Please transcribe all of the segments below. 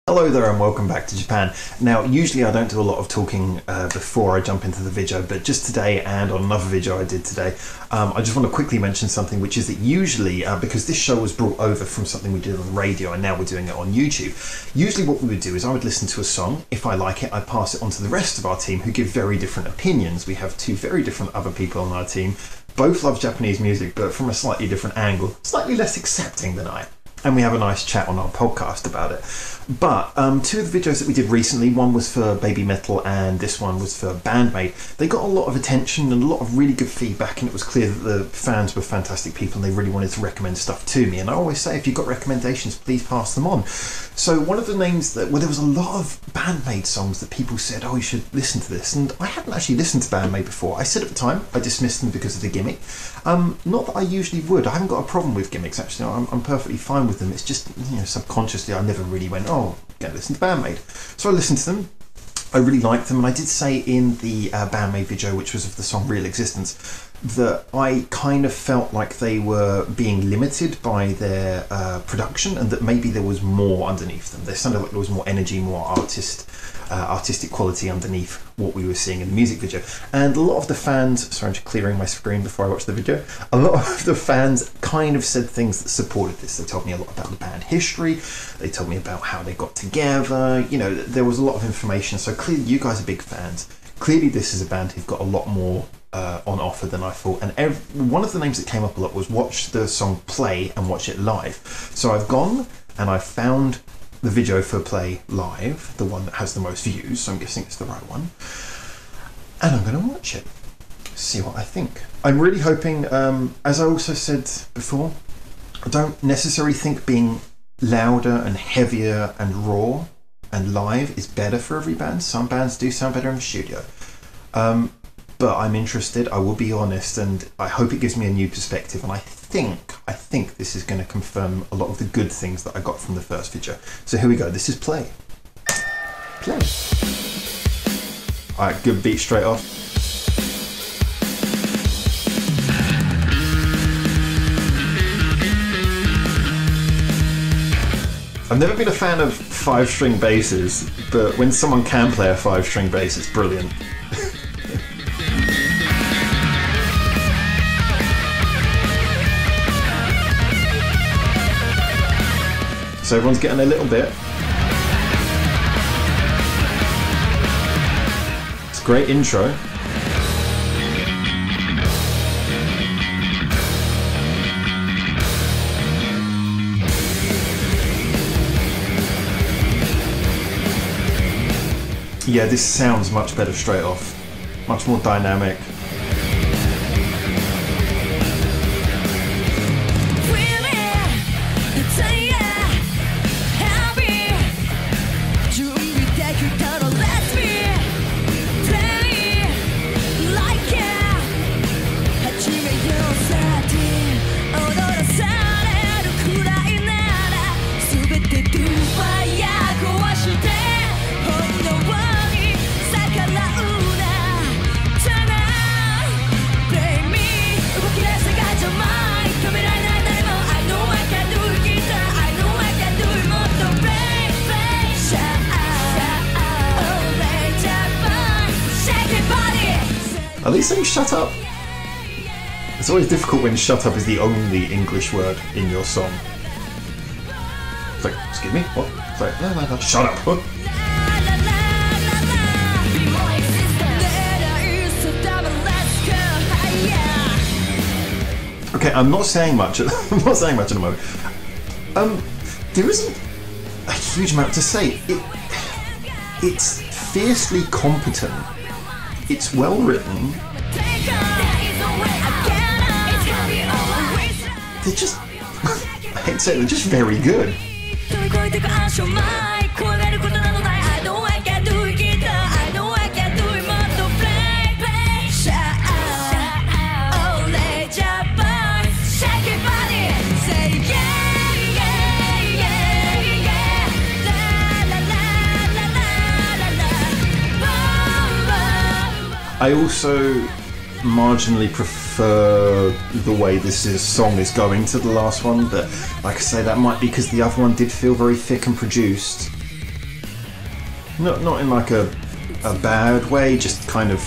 Hello there and welcome back to Japan. Now, usually I don't do a lot of talking before I jump into the video, but just today and on another video I did today, I just want to quickly mention something, which is that usually, because this show was brought over from something we did on radio and now we're doing it on YouTube, usually what we would do is I would listen to a song. If I like it, I pass it on to the rest of our team who give very different opinions. We have two very different other people on our team. Both love Japanese music, but from a slightly different angle, slightly less accepting than I. And we have a nice chat on our podcast about it. But two of the videos that we did recently, one was for Baby Metal and this one was for Band-Maid. They got a lot of attention and a lot of really good feedback, and it was clear that the fans were fantastic people and they really wanted to recommend stuff to me. And I always say, if you've got recommendations, please pass them on. So one of the names that, well, there was a lot of Band-Maid songs that people said, oh, you should listen to this. And I hadn't actually listened to Band-Maid before. I said at the time, I dismissed them because of the gimmick. Not that I usually would. I haven't got a problem with gimmicks, actually. I'm perfectly fine with them. It's just, you know, subconsciously I never really went, oh, go listen to Band-Maid. So I listened to them. I really liked them, and I did say in the Band-Maid video, which was of the song Real Existence, that I kind of felt like they were being limited by their production, and that maybe there was more underneath them. They sounded like there was more energy, more artistic quality underneath what we were seeing in the music video. And a lot of the fans, sorry, I'm just clearing my screen before I watch the video, a lot of the fans kind of said things that supported this. They told me a lot about the band history, they told me about how they got together, you know, there was a lot of information. So clearly you guys are big fans. Clearly this is a band who've got a lot more on offer than I thought. And one of the names that came up a lot was watch the song Play and watch it live. So I've gone and I've found the video for Play Live, the one that has the most views, so I'm guessing it's the right one, and I'm going to watch it, see what I think. I'm really hoping, as I also said before, I don't necessarily think being louder and heavier and raw and live is better for every band. Some bands do sound better in the studio, but I'm interested, I will be honest, and I hope it gives me a new perspective, and I think this is going to confirm a lot of the good things that I got from the first video. So here we go, this is Play. Play. Alright, good beat straight off. I've never been a fan of 5-string basses, but when someone can play a 5-string bass, it's brilliant. So everyone's getting a little bit. It's a great intro. Yeah, this sounds much better straight off. Much more dynamic. Are they saying shut up? It's always difficult when shut up is the only English word in your song. It's like, excuse me, what? It's like, no, shut up, what? Okay, I'm not saying much at the moment. There isn't a huge amount to say. It's fiercely competent. It's well written. They're just, I hate to say it, they're just very good. I also marginally prefer the way this song is going to the last one, but like I say, that might be because the other one did feel very thick and produced. Not in like a bad way, just kind of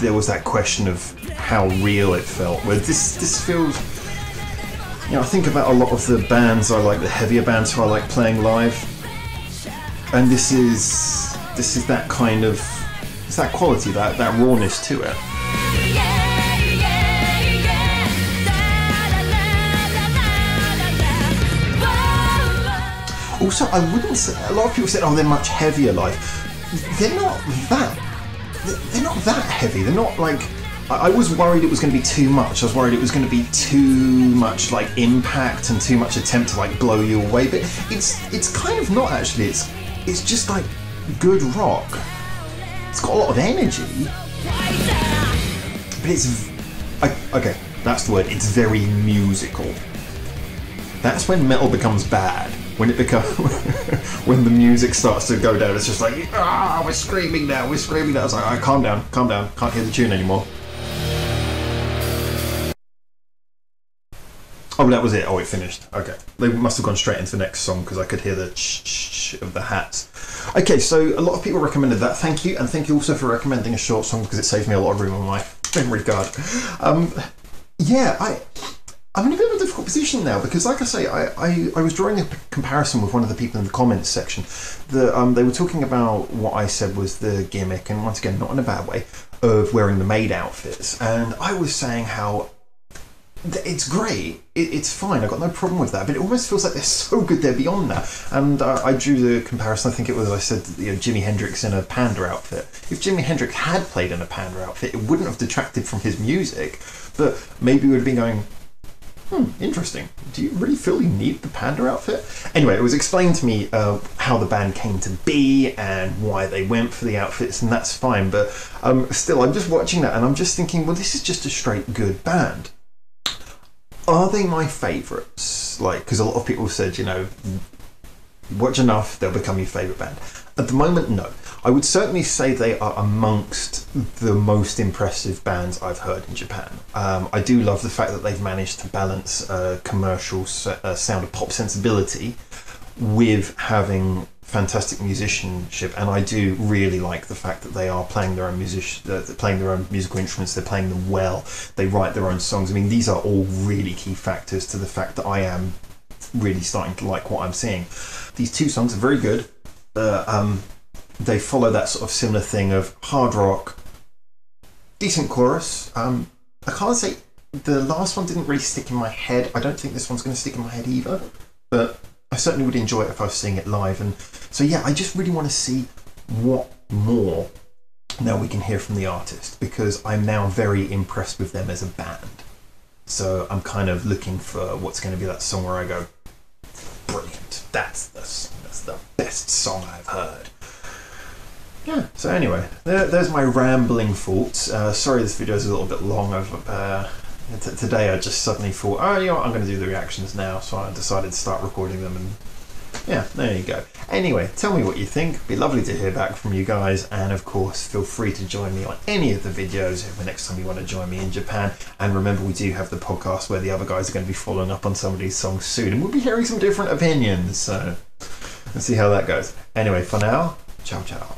there was that question of how real it felt. Where this feels, you know, I think about a lot of the bands I like, the heavier bands who I like playing live, and this is that kind of, it's that quality, that rawness to it. Also, I wouldn't say, a lot of people said, oh, they're much heavier live. They're not that heavy. They're not like, I was worried it was going to be too much. I was worried it was going to be too much like impact and too much attempt to like blow you away. But it's kind of not actually. It's just like good rock. It's got a lot of energy. But it's, okay, that's the word. It's very musical. That's when metal becomes bad. When it when the music starts to go down, it's just like, we're screaming now, we're screaming now. It's like, calm down, can't hear the tune anymore. Oh, that was it. Oh, it finished. Okay, they must have gone straight into the next song because I could hear the ch of the hats. Okay, so a lot of people recommended that. Thank you, and thank you also for recommending a short song because it saved me a lot of room on my memory card. Yeah, I'm in a bit of a difficult position now because, like I say, I was drawing a comparison with one of the people in the comments section. They were talking about what I said was the gimmick, and once again, not in a bad way, of wearing the maid outfits. And I was saying how it's great, it's fine, I've got no problem with that, but it almost feels like they're so good they're beyond that. And I drew the comparison, I think it was, I said, you know, Jimi Hendrix in a panda outfit. If Jimi Hendrix had played in a panda outfit, it wouldn't have detracted from his music, but maybe we would have been going, interesting. Do you really feel you need the panda outfit? Anyway, it was explained to me how the band came to be and why they went for the outfits, and that's fine. But still, I'm just watching that and I'm just thinking, well, this is just a straight good band. Are they my favourites? Like, because a lot of people said, you know, watch enough, they'll become your favourite band. At the moment, no. I would certainly say they are amongst the most impressive bands I've heard in Japan. I do love the fact that they've managed to balance commercial sound of pop sensibility with having fantastic musicianship, and I do really like the fact that they are playing their own musical instruments. They're playing them well. They write their own songs. I mean, these are all really key factors to the fact that I am really starting to like what I'm seeing. These two songs are very good. They follow that sort of similar thing of hard rock, decent chorus. I can't say the last one didn't really stick in my head. I don't think this one's going to stick in my head either, but I certainly would enjoy it if I was seeing it live. And so yeah, I just really want to see what more now we can hear from the artist, because I'm now very impressed with them as a band. So I'm kind of looking for what's going to be that song where I go, brilliant, that's the best song I've heard. Yeah, so anyway, there's my rambling thoughts. Sorry this video is a little bit long. Today I just suddenly thought, oh, you know what, I'm going to do the reactions now, so I decided to start recording them, and yeah, there you go. Anyway, tell me what you think. It'd be lovely to hear back from you guys, and of course, feel free to join me on any of the videos the next time you want to join me in Japan. And remember, we do have the podcast where the other guys are going to be following up on some of these songs soon, and we'll be hearing some different opinions, so let's see how that goes. Anyway, for now, ciao ciao.